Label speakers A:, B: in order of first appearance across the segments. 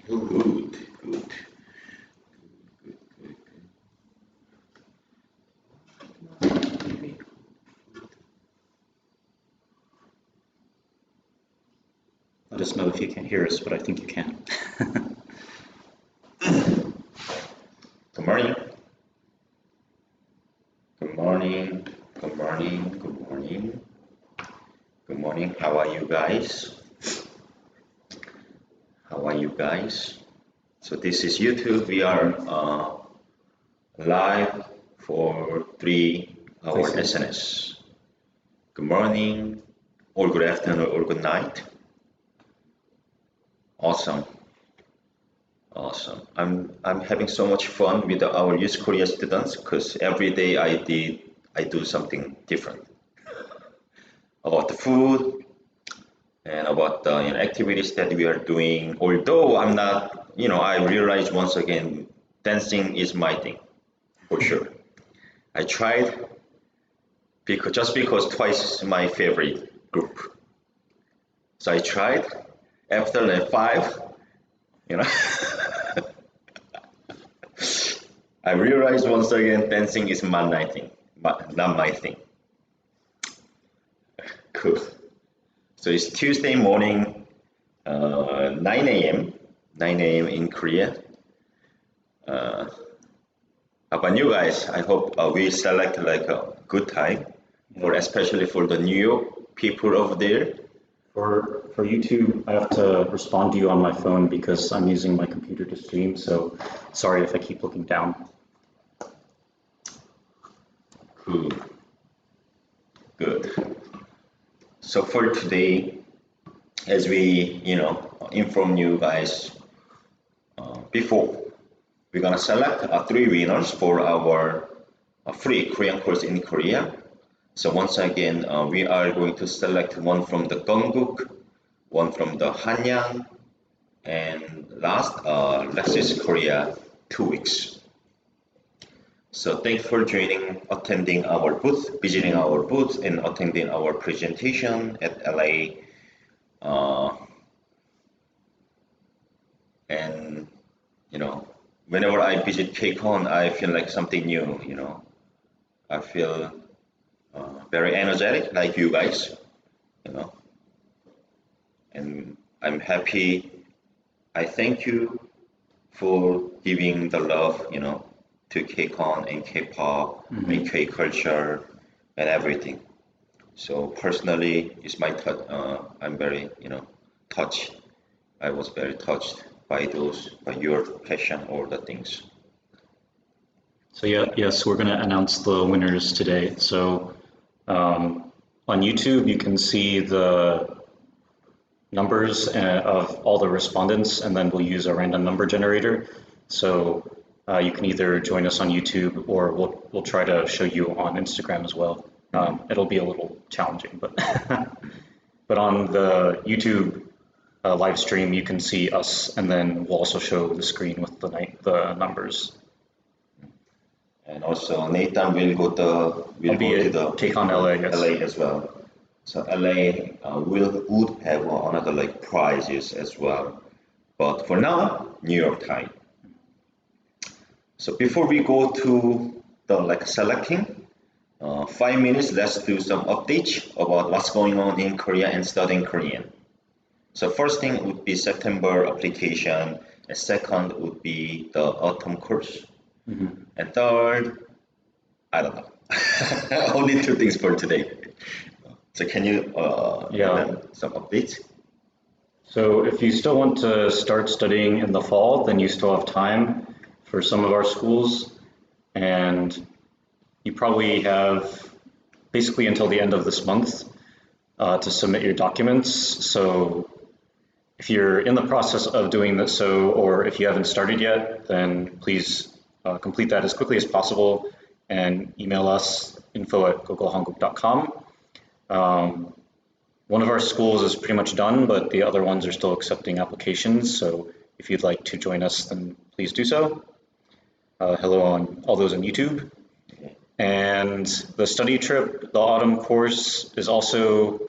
A: Good, good.
B: Let us know if you can't hear us, but I think you can.
A: Good morning. Good morning. Good morning. Good morning. Good morning. How are you guys? How are you guys? So this is YouTube. We are live for 3 hour SNS. Good morning, or good afternoon, or good night. Awesome. Awesome. I'm having so much fun with our Youth Korea students because every day I do something different about the food and about the activities that we are doing. Although I'm not, I realize once again, dancing is my thing for sure. I tried because twice is my favorite group. So I tried after like 5, you know. I realized once again dancing is not my thing, not my thing. Cool. So it's Tuesday morning, 9 a.m. 9 a.m. in Korea. How about you guys? I hope we select like a good time, or especially for the New York people over there.
B: For YouTube, I have to respond to you on my phone because I'm using my computer to stream, so sorry if I keep looking down.
A: Cool. Good. So for today, as we, inform you guys before, we're gonna select 3 winners for our free Korean course in Korea. So once again, we are going to select one from the Hanguk, one from the Hanyang, and last, Lexis Korea 2 weeks. So thanks for attending our booth, visiting our booth, and attending our presentation at LA. And whenever I visit KCON, I feel like something new. I feel very energetic, like you guys. And I'm happy. I thank you for giving the love, to KCON and K-pop and K-culture and everything. So personally, it's my I'm very, touched. I was very touched by your passion or the things.
B: So yes, we're going to announce the winners today. So on YouTube, you can see the numbers of all the respondents, and then we'll use a random number generator. So you can either join us on YouTube, or we'll try to show you on Instagram as well. It'll be a little challenging, but but on the YouTube live stream, you can see us, and then we'll also show the screen with the numbers.
A: And also Nathan will go to the
B: KCON LA, yes.
A: LA as well. So LA would have another like prizes as well, but for now, New York time. So before we go to the selecting, 5 minutes, let's do some updates about what's going on in Korea and studying Korean. So first thing would be September application, and second would be the autumn course, and third, I don't know. Only 2 things for today. So can you give some updates?
B: So if you still want to start studying in the fall, then you still have time for some of our schools, and you probably have basically until the end of this month to submit your documents. So if you're in the process of doing this, or if you haven't started yet, then please complete that as quickly as possible and email us info@gogohanguk.com. One of our schools is pretty much done, but the other ones are still accepting applications. So if you'd like to join us, then please do so. Hello on all those on YouTube. And the study trip, the autumn course, is also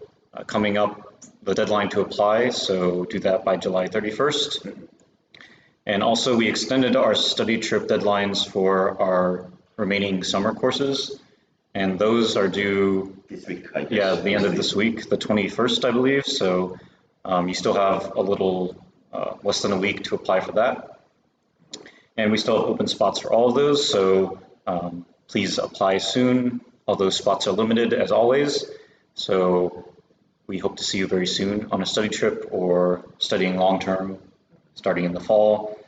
B: coming up, the deadline to apply, so do that by July 31st. And also we extended our study trip deadlines for our remaining summer courses. And those are due,
A: this week, I guess.
B: yeah, the end of this week, the 21st, I believe. So you still have a little less than a week to apply for that. And we still have open spots for all of those. So please apply soon. All those spots are limited as always. So we hope to see you very soon on a study trip or studying long-term starting in the fall.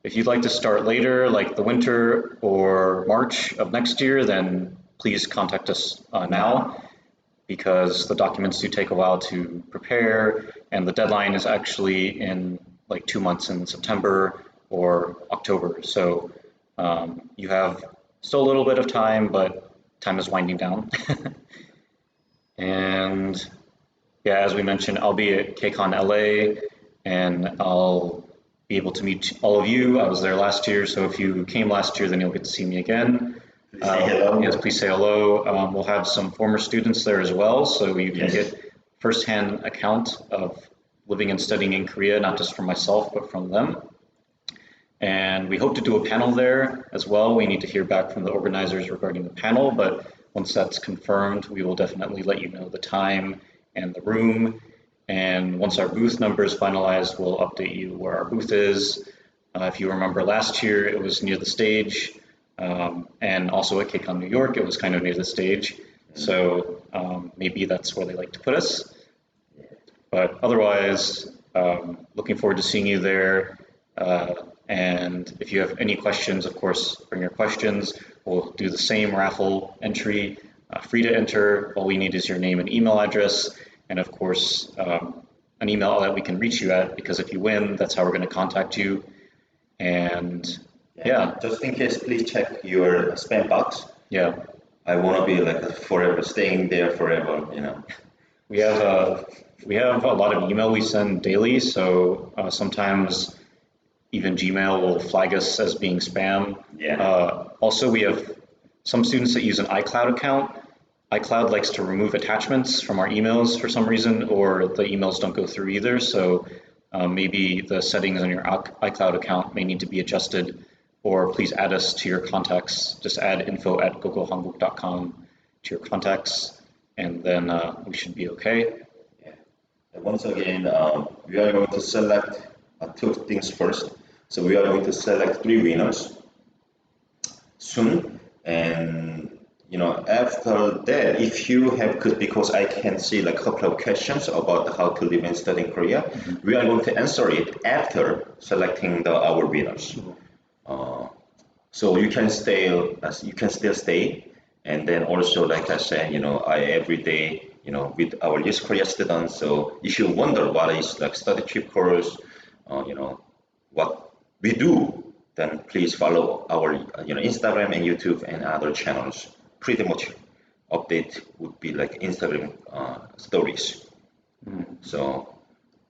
B: If you'd like to start later, like the winter or March of next year, then please contact us now, because the documents do take a while to prepare, and the deadline is actually in like 2 months in September or October. So you have still a little bit of time, but time is winding down. And yeah, as we mentioned, I'll be at KCON LA, and I'll be able to meet all of you. I was there last year, so if you came last year, then you'll get to see me again.
A: Please say hello.
B: Yes, please say hello. We'll have some former students there as well, so you can get firsthand account of living and studying in Korea, not just from myself, but from them. And we hope to do a panel there as well. We need to hear back from the organizers regarding the panel, but once that's confirmed, we will definitely let you know the time and the room. And once our booth number is finalized, we'll update you where our booth is. If you remember last year, it was near the stage, and also at KCON New York, it was kind of near the stage. So maybe that's where they like to put us. But otherwise, looking forward to seeing you there. And if you have any questions, of course, bring your questions. We'll do the same raffle entry, free to enter. All we need is your name and email address, and of course, an email that we can reach you at, because if you win, that's how we're going to contact you. And yeah.
A: Just in case, please check your spam box.
B: Yeah.
A: I want to be like forever, staying there forever, you know.
B: We have a lot of email we send daily, so sometimes even Gmail will flag us as being spam.
A: Yeah.
B: Also, we have some students that use an iCloud account. iCloud likes to remove attachments from our emails for some reason, or the emails don't go through either. So maybe the settings on your iCloud account may need to be adjusted, or please add us to your contacts. Just add info@gogohanguk.com to your contacts, and then we should be okay.
A: Yeah. And once again, we are going to select two things first. So we are going to select 3 winners soon, and you know, after that, if you have, because I can see like a couple of questions about how to live and study in Korea, we are going to answer it after selecting our winners. So you can still stay, and then also, like I said, you know, every day, you know, with our Youth Korea students. So if you wonder what is like study trip course, you know, what we do, then please follow our Instagram and YouTube and other channels. Pretty much update would be like Instagram stories. So,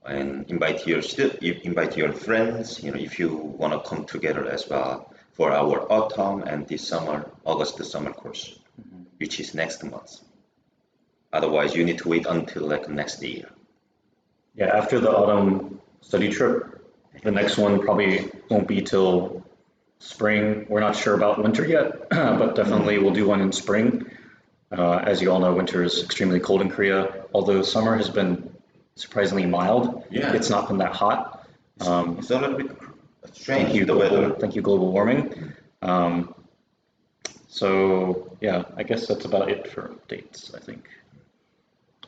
A: and invite your friends, you know, if you want to come together as well for our autumn and this summer, August summer course, which is next month. Otherwise, you need to wait until like next year.
B: Yeah, after the autumn study trip, the next one probably won't be till spring. We're not sure about winter yet, but definitely we'll do one in spring. As you all know, winter is extremely cold in Korea, although summer has been surprisingly mild.
A: Yeah.
B: It's not been that hot.
A: It's a little bit strange, the weather.
B: Thank you, global warming. So yeah, I guess that's about it for updates, I think.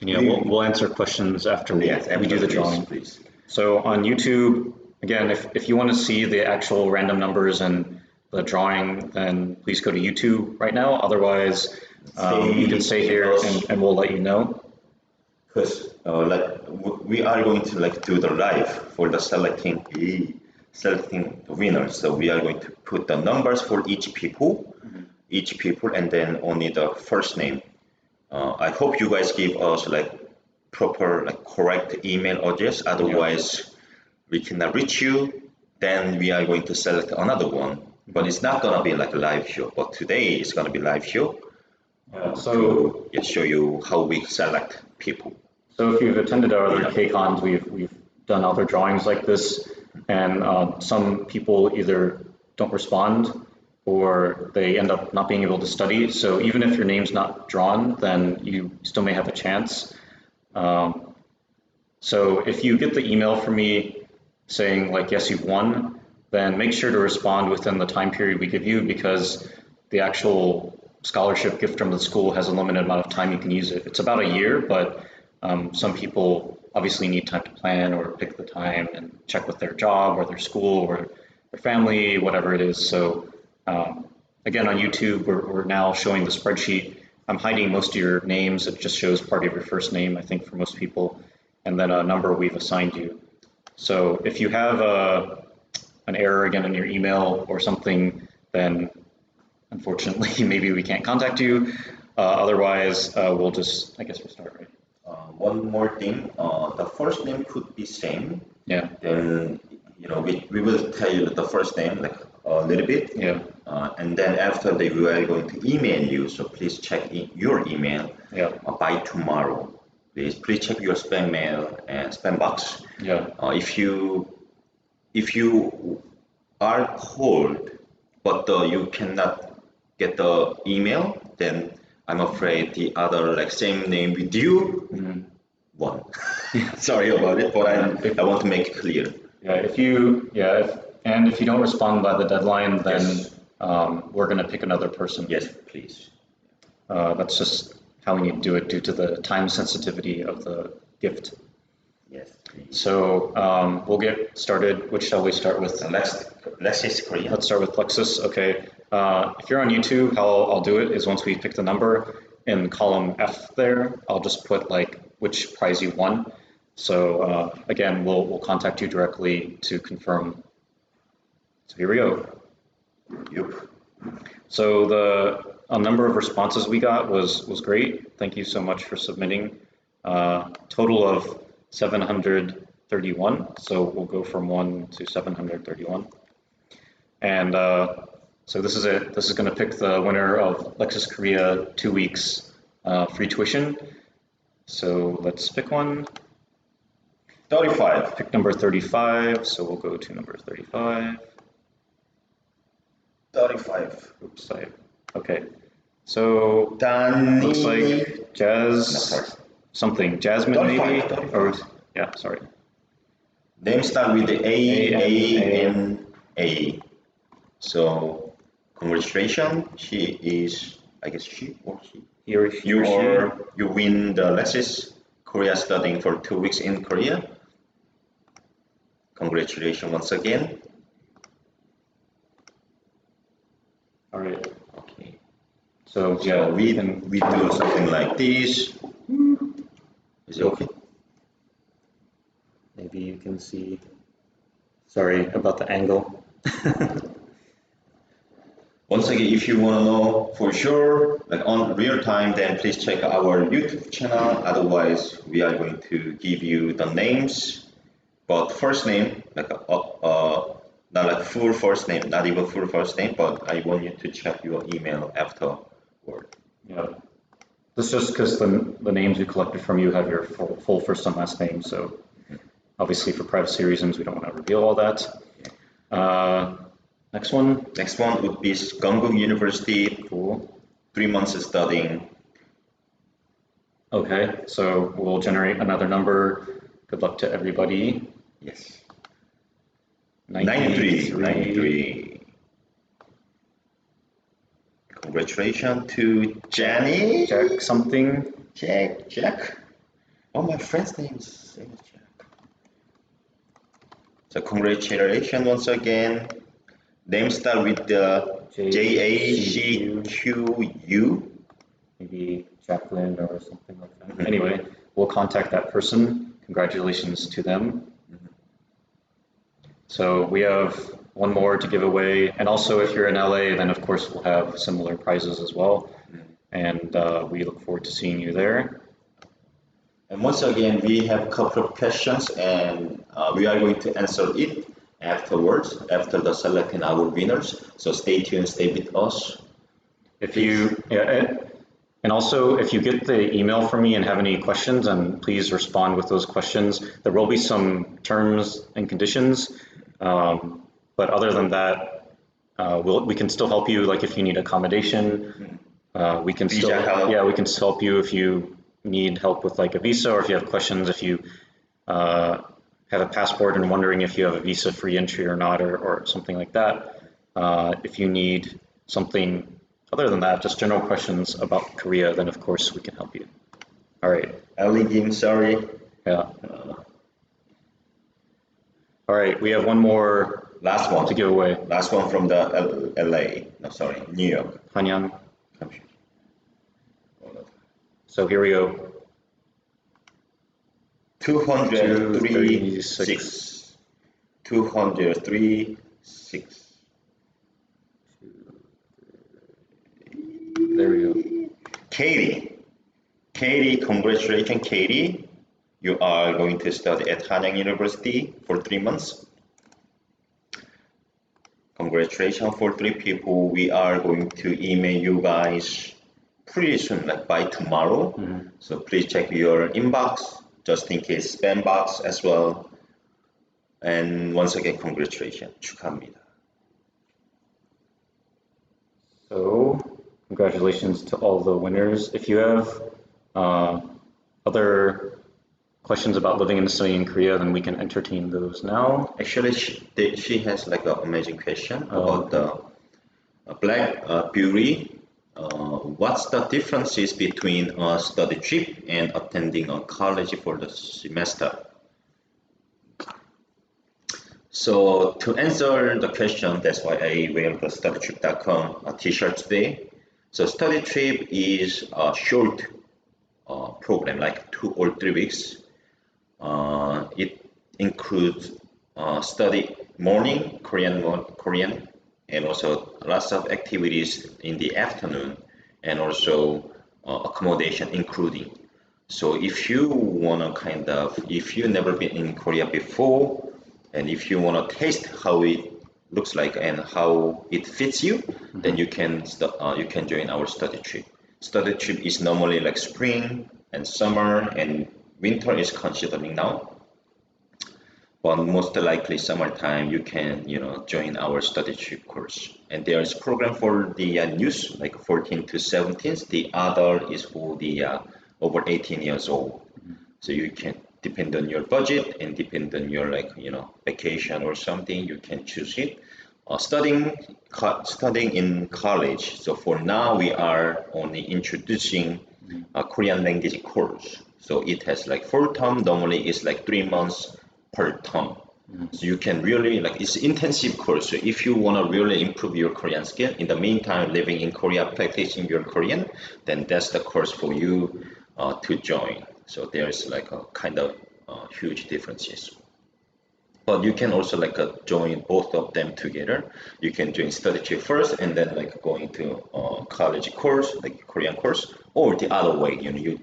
B: And yeah, we'll answer questions after we do the drawing.
A: Please.
B: So on YouTube, again, if you want to see the actual random numbers and the drawing, then please go to YouTube right now. Otherwise, you can stay here and we'll let you know.
A: Because like we are going to like do the live for the selecting the winners. So we are going to put the numbers for each people, and then only the first name. I hope you guys give us like proper, like correct email address. Otherwise, we cannot reach you. Then we are going to select another one. But it's not gonna be like a live show. But today it's gonna be live show. To show you how we select people.
B: So if you've attended our other KCONs, we've done other drawings like this. and some people either don't respond or they end up not being able to study. So even if your name's not drawn, then you still may have a chance. So if you get the email from me saying like, yes, you've won, then make sure to respond within the time period we give you, because the actual scholarship gift from the school has a limited amount of time you can use it. It's about a year, but some people obviously need time to plan or pick the time and check with their job or their school or their family, whatever it is. So again, on YouTube, we're now showing the spreadsheet. I'm hiding most of your names. It just shows part of your first name, I think, for most people, and then a number we've assigned you. So if you have an error again in your email or something, then unfortunately, maybe we can't contact you. Otherwise, we'll just, I guess we'll start, right?
A: One more thing, the first name could be same.
B: Yeah.
A: Then, we will tell you the first name like a little bit.
B: Yeah.
A: And then after that, we are going to email you. So please check your email by tomorrow. Please check your spam mail and spam box.
B: Yeah.
A: If you are called, but you cannot get the email, then I'm afraid the other like same name with you won. Sorry about it, but I want to make it clear.
B: Yeah, if you don't respond by the deadline, then we're going to pick another person.
A: Yes, please.
B: That's just how we need to do it due to the time sensitivity of the gift.
A: Yes, please.
B: So we'll get started. Which shall we start with?
A: Lexis Korea.
B: Let's start with Plexus. Okay. If you're on YouTube, how I'll do it is once we pick the number in column F there, I'll just put like which prize you won. So again, we'll contact you directly to confirm. So here we go.
A: Yep.
B: So the number of responses we got was great. Thank you so much for submitting. Total of 731. So we'll go from 1 to 731. And so this is it. This is going to pick the winner of Lexis Korea 2 weeks free tuition. So let's pick one.
A: 35.
B: Pick number 35. So we'll go to number 35.
A: 35.
B: Oops, okay. So
A: Danny.
B: looks like Jazz something. Jasmine
A: 35,
B: maybe?
A: 35.
B: Or yeah, sorry.
A: Name start with the A. So congratulations. She is, I guess she or he. You win the Lexis Korea studying for 2 weeks in Korea. Congratulations once again.
B: All right.
A: Okay.
B: So yeah,
A: we do something like this. Is it okay?
B: Maybe you can see. Sorry about the angle.
A: Once again, if you want to know for sure, like on real time, then please check our YouTube channel. Otherwise, we are going to give you the names, but first name, like not like full first name, not even full first name, but I want you to check your email afterward.
B: Yeah. This is just because the names we collected from you have your full first and last name. So obviously for privacy reasons, we don't want to reveal all that. Next one.
A: Next one would be Hanguk University.
B: Cool.
A: 3 months of studying.
B: Okay, so we'll generate another number. Good luck to everybody.
A: Yes.
B: 93.
A: 93. Congratulations to Jenny.
B: Jack something.
A: Jack. Oh, my friend's name is same as Jack. So congratulations once again. Name start with the JACQU.
B: Maybe Jacqueline or something like that. Anyway, we'll contact that person. Congratulations to them. So we have one more to give away. And also if you're in LA, then of course we'll have similar prizes as well. And we look forward to seeing you there.
A: And once again, we have a couple of questions and we are going to answer it afterwards, after the selecting our winners. So stay tuned, stay with us.
B: And also, if you get the email from me and have any questions, and please respond with those questions. There will be some terms and conditions. But other than that, we can still help you, like if you need accommodation, we can still,
A: Visa help.
B: yeah, we can still help you if you need help with like a visa, or if you have questions, if you have a passport and wondering if you have a visa free entry or not, or something like that. If you need something other than that, just general questions about Korea, then of course we can help you. All right.
A: Ali Kim, sorry.
B: Yeah. All right, we have one more
A: Last one.
B: to give away.
A: Last one from the LA. No, sorry, New York.
B: Hanyang. So here we go.
A: 203.6. 203.6.
B: There we go.
A: Katie, congratulations, Katie. You are going to study at Hanyang University for 3 months. Congratulations for 3 people. We are going to email you guys pretty soon, like by tomorrow. So please check your inbox, just in case spam box as well. And once again, congratulations. 축하합니다.
B: So congratulations to all the winners. If you have other questions about living and studying in Korea, then we can entertain those now.
A: Actually, she has like an amazing question about the Black Beauty. What's the differences between a study trip and attending a college for the semester? So to answer the question, that's why I wear the studytrip.com t-shirt today. So study trip is a short program, like 2 or 3 weeks. It includes study morning, Korean, and also lots of activities in the afternoon, and also accommodation including. So if you wanna if you've never been in Korea before, and if you wanna taste how it looks like and how it fits you, then you can join our study trip. Study trip is normally like spring and summer, and winter is considering now. But most likely summertime, you can join our study trip course. And there is program for the youth, like 14 to 17. The other is for the over 18 years old. So you can depend on your budget and depend on your vacation or something. You can choose it. Studying in college. So for now, we are only introducing a Korean language course. So it has like 4 term. Normally, it's like 3 months per term. So you can really it's intensive course. So if you want to really improve your Korean skill, in the meantime living in Korea, practicing your Korean, then that's the course for you to join. So there's like a kind of huge differences. But you can also join both of them together. You can join study trip first and then going to college course, like Korean course, or the other way. You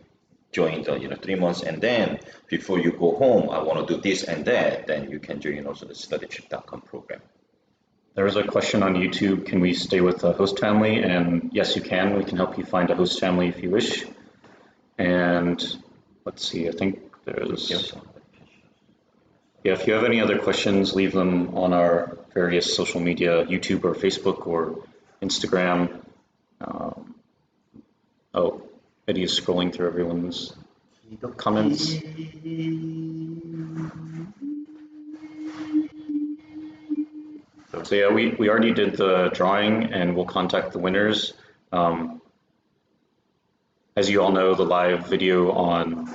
A: join the 3 months, and then before you go home, I want to do this and that, then you can join also the studytrip.com program.
B: There was a question on YouTube, can we stay with a host family? And yes, you can. We can help you find a host family if you wish. And let's see, I think there's, if you have any other questions, leave them on our various social media, YouTube or Facebook or Instagram. Eddy is scrolling through everyone's comments. So yeah, we already did the drawing and we'll contact the winners. As you all know, the live video on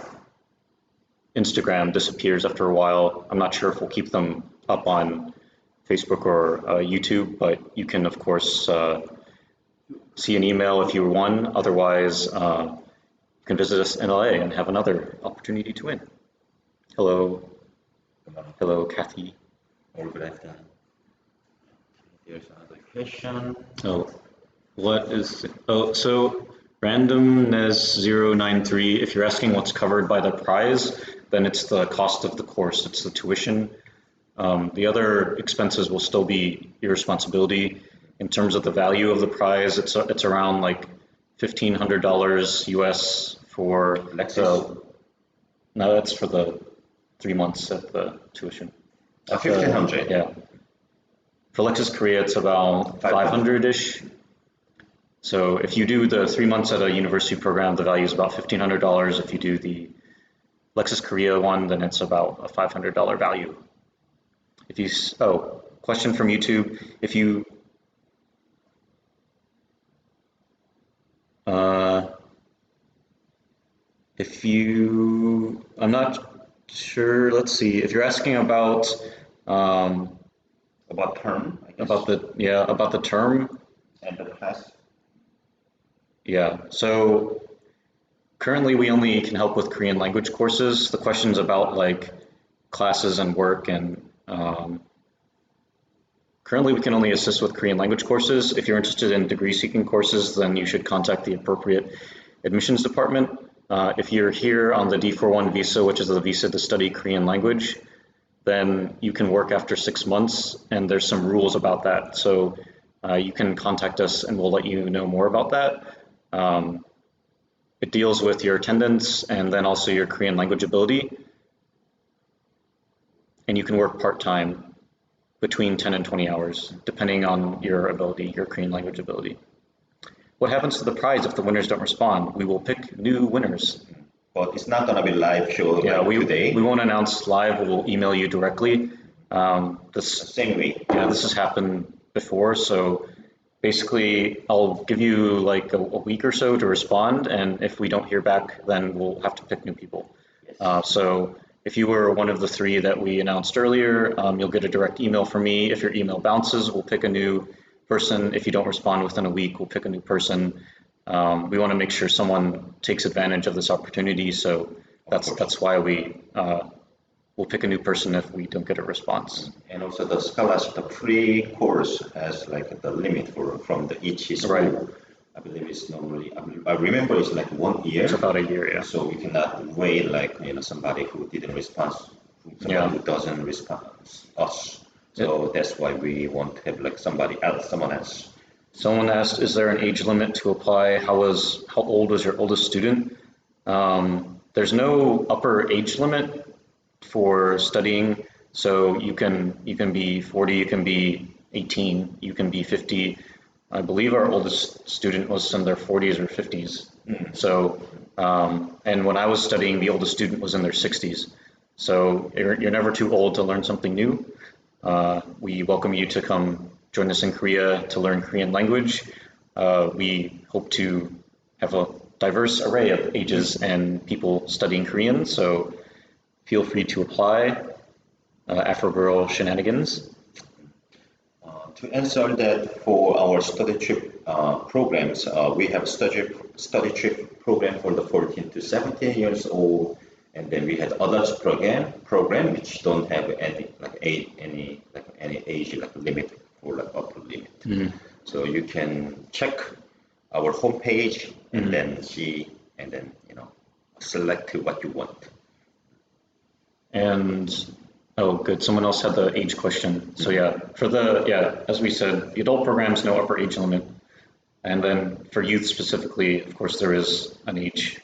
B: Instagram disappears after a while. I'm not sure if we'll keep them up on Facebook or YouTube, but you can of course see an email if you won. Otherwise, you can visit us in LA and have another opportunity to win. Hello. Hello, Kathy.
A: Good afternoon. Here's another question.
B: So randomness093, if you're asking what's covered by the prize, then it's the cost of the course, it's the tuition. The other expenses will still be your responsibility. In terms of the value of the prize, it's around like $1,500 US for no, that's for the 3 months of the tuition.
A: 1,500.
B: Yeah. For Lexus Korea, it's about 500-ish. So if you do the 3 months at a university program, the value is about $1,500. If you do the Lexus Korea one, then it's about a $500 value. If you, oh, question from YouTube. I'm not sure, let's see, if you're asking about
A: term, I guess.
B: About the term
A: And the class.
B: Yeah, so currently we only can help with Korean language courses. The questions about like classes and work and currently we can only assist with Korean language courses. If you're interested in degree seeking courses, then you should contact the appropriate admissions department. If you're here on the D41 visa, which is the visa to study Korean language, then you can work after 6 months, and there's some rules about that. So you can contact us and we'll let you know more about that. It deals with your attendance and then also your Korean language ability. And you can work part-time between 10 and 20 hours, depending on your ability, your Korean language ability. What happens to the prize if the winners don't respond? We will pick new winners.
A: But it's not going to be live show today.
B: We won't announce live. We'll email you directly.
A: Same week.
B: Yeah, this has happened before. So basically, I'll give you like a week or so to respond. And if we don't hear back, then we'll have to pick new people.
A: Yes.
B: So if you were one of the 3 that we announced earlier, you'll get a direct email from me. If your email bounces, we'll pick a new person. If you don't respond within a week, we'll pick a new person. We want to make sure someone takes advantage of this opportunity, so that's why we'll pick a new person if we don't get a response.
A: And also the scholarship, the free course has like the limit from each school.
B: Right.
A: I believe it's normally, I remember it's like 1 year.
B: It's about a year, yeah.
A: So we cannot wait like somebody who didn't respond, somebody who doesn't respond us. So that's why we want to have like someone else.
B: Someone asked, is there an age limit to apply? How old was your oldest student? There's no upper age limit for studying. So you can be 40, you can be 18, you can be 50. I believe our oldest student was in their 40s or 50s. So, and when I was studying, the oldest student was in their 60s. So you're never too old to learn something new. We welcome you to come join us in Korea to learn Korean language. We hope to have a diverse array of ages and people studying Korean, so feel free to apply. Afro-Girl Shenanigans.
A: To answer that, for our study trip programs, we have study trip program for the 14 to 17 years old, and then we had adults program which don't have any age limit or upper limit. So you can check our homepage and then see and then select what you want.
B: And oh, good. Someone else had the age question. So as we said, the adult programs, no upper age limit. And then for youth specifically, of course, there is an age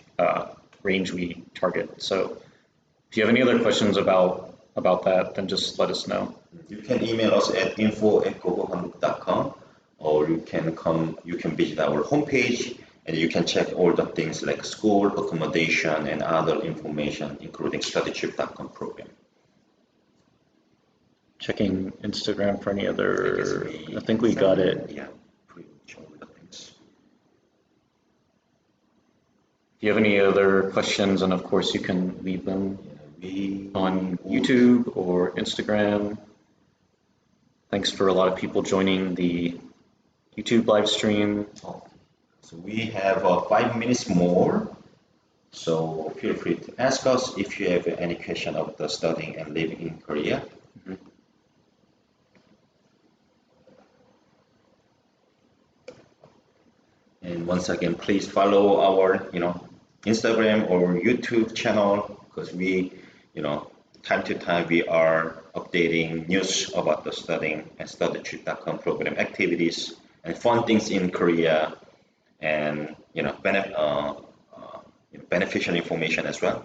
B: range we target. So if you have any other questions about that, then just let us know.
A: You can email us at info@gogohanguk.com, or you can visit our homepage and you can check all the things like school, accommodation, and other information, including studytrip.com program.
B: Checking Instagram for any other, I think we got it.
A: Yeah, pretty much all the things.
B: If you have any other questions, and of course you can leave them on YouTube or Instagram. Thanks for a lot of people joining the YouTube live stream.
A: So we have 5 minutes more. So feel free to ask us if you have any question of the studying and living in Korea. And once again, please follow our, Instagram or YouTube channel, because we, time to time we are updating news about the studying and studytrip.com program activities and fun things in Korea, and beneficial information as well.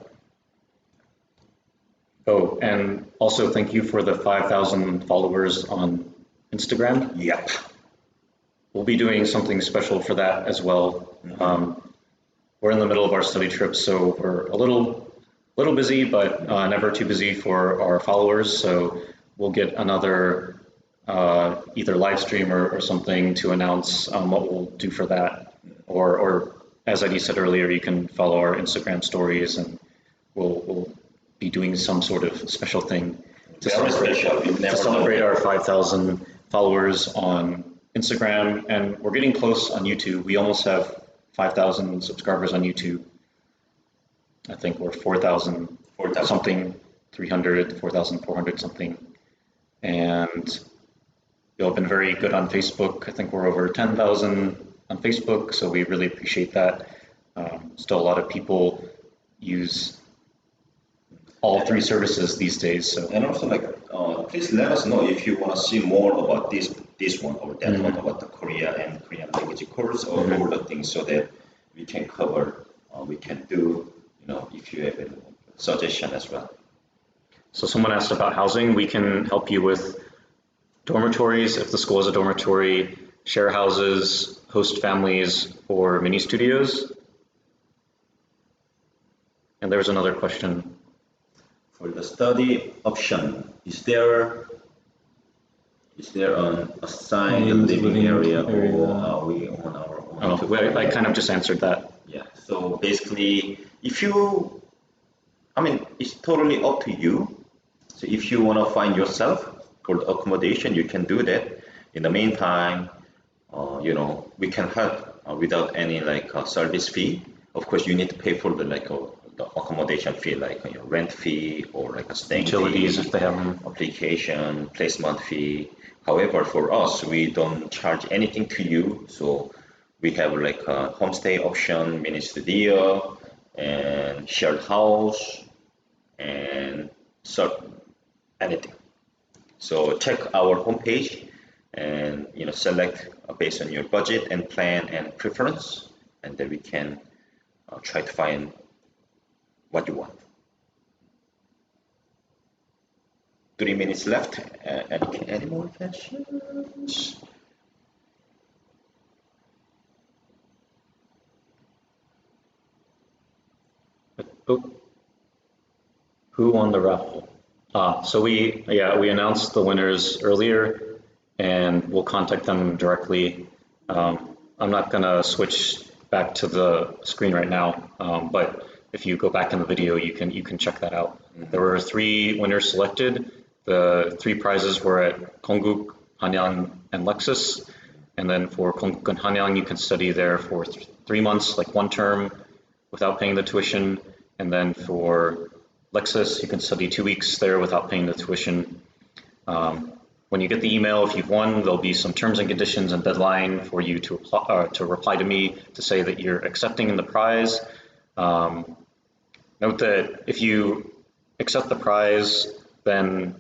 B: Oh, and also thank you for the 5,000 followers on Instagram.
A: Yep.
B: We'll be doing something special for that as well. We're in the middle of our study trip, so we're a little busy, but never too busy for our followers. So we'll get another either live stream or something to announce what we'll do for that. Or as Eddy said earlier, you can follow our Instagram stories, and we'll be doing some sort of special thing to celebrate our 5,000 followers on Instagram, and we're getting close on YouTube. We almost have 5,000 subscribers on YouTube. I think we're 4,000 something, 300, 4,400 something. And you've been very good on Facebook. I think we're over 10,000 on Facebook, so we really appreciate that. Still a lot of people use all three services these days. So.
A: And also, please let us know if you want to see more about this one or that one, about the Korea and Korean language course, or all the things, so that we can cover, we can do, if you have a suggestion as well.
B: So someone asked about housing. We can help you with dormitories, if the school has a dormitory, share houses, host families, or mini studios. And there's another question.
A: For the study option, is there an assigned living area, or are we on our own?
B: I kind of just answered that.
A: Yeah, so basically, it's totally up to you. So if you want to find yourself for the accommodation, you can do that. In the meantime, we can help without any service fee. Of course, you need to pay for the accommodation fee, your rent fee, or a staying
B: utilities
A: fee,
B: if they have them,
A: application, placement fee. However, for us, we don't charge anything to you. So we have a homestay option, mini studio, and shared house, and anything. So check our homepage and select based on your budget and plan and preference, and then we can try to find what you want. 3 minutes left. Any more questions?
B: Who won the raffle? So we announced the winners earlier, and we'll contact them directly. I'm not gonna switch back to the screen right now, but if you go back in the video, you can check that out. There were 3 winners selected. The 3 prizes were at Hanguk, Hanyang, and Lexus. And then for Hanguk and Hanyang, you can study there for 3 months, like 1 term, without paying the tuition. And then for Lexus, you can study 2 weeks there without paying the tuition. When you get the email, if you've won, there'll be some terms and conditions and deadline for you to apply, to reply to me to say that you're accepting the prize. Note that if you accept the prize, then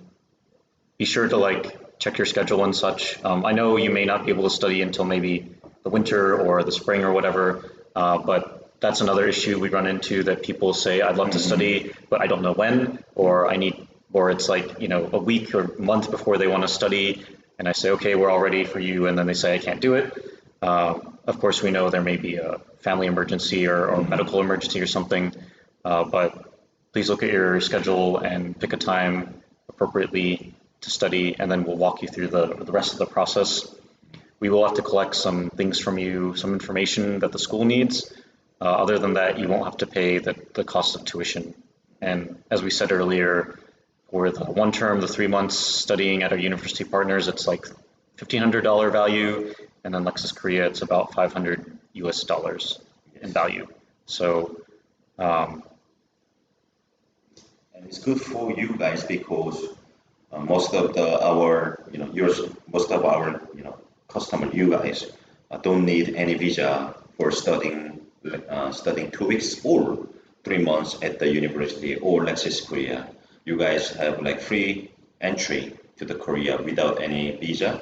B: be sure to check your schedule and such. I know you may not be able to study until maybe the winter or the spring or whatever, but that's another issue we run into, that people say, I'd love to study, but I don't know when, or it's a week or month before they want to study, and I say, okay, we're all ready for you, and then they say I can't do it. Of course, we know there may be a family emergency or medical emergency or something, but please look at your schedule and pick a time appropriately to study, and then we'll walk you through the rest of the process. We will have to collect some things from you, some information that the school needs. Other than that, you won't have to pay the cost of tuition. And as we said earlier, for the 1 term, the 3 months studying at our university partners, it's like $1,500 value, and then Lexus Korea, it's about $500 US in value. So,
A: and it's good for you guys, because most of our customer, you guys don't need any visa for studying 2 weeks or 3 months at the university or Lexus Korea. You guys have free entry to the Korea without any visa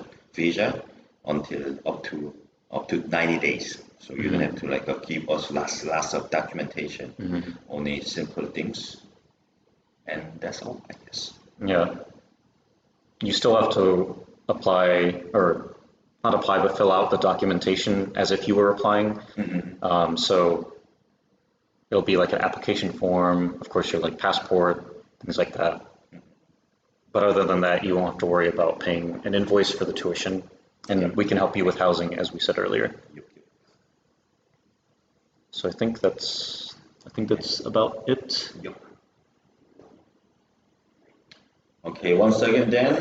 A: until up to 90 days. So you don't have to give us lots of documentation, only simple things, and that's all, I guess.
B: Yeah, you still have to apply, or not apply, but fill out the documentation as if you were applying. So it'll be like an application form, of course, your like passport, things like that. But other than that, you won't have to worry about paying an invoice for the tuition, and we can help you with housing, as we said earlier. So I think that's about it.
A: Okay, once again then,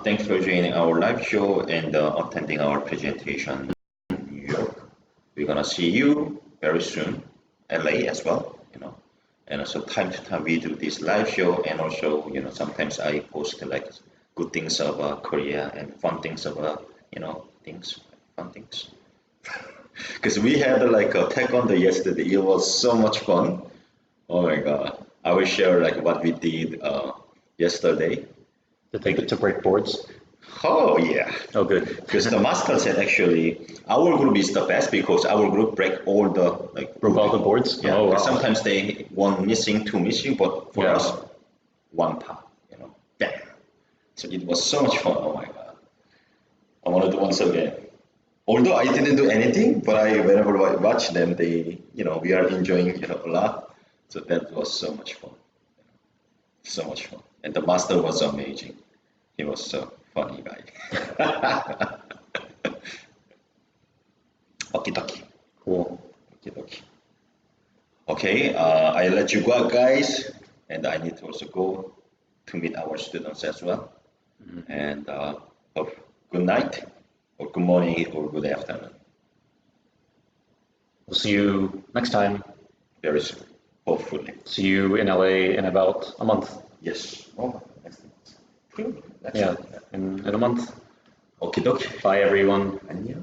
A: thanks for joining our live show and attending our presentation in New York. We're gonna see you very soon, LA as well, And also time to time we do this live show, and also, sometimes I post like good things about Korea and fun things about, fun things. Because we had like a taekwondo yesterday. It was so much fun. Oh my God. I will share like what we did yesterday.
B: Did they get to break boards?
A: Oh yeah.
B: Oh, good.
A: Because the master said actually our group is the best because our group break all the
B: broke all the boards.
A: Yeah.
B: Oh, wow.
A: Sometimes they one missing, two missing, but for us, one part. Bam. So it was so much fun. Oh my God. I want to do once again. Although I didn't do anything, but whenever I watch them, they, we are enjoying, a lot. So that was so much fun. So much fun. And the master was amazing. He was so funny guy. Okie dokie.
B: Cool.
A: Okie dokie. Okay, I let you go out, guys. And I need to also go to meet our students as well. And hope good night, or good morning, or good afternoon.
B: We'll see you next time.
A: Very soon, hopefully.
B: See you in LA in about a month.
A: Yes. Oh, next month.
B: Yeah, in a month.
A: Okie dokie.
B: Bye, everyone.
A: 안녕.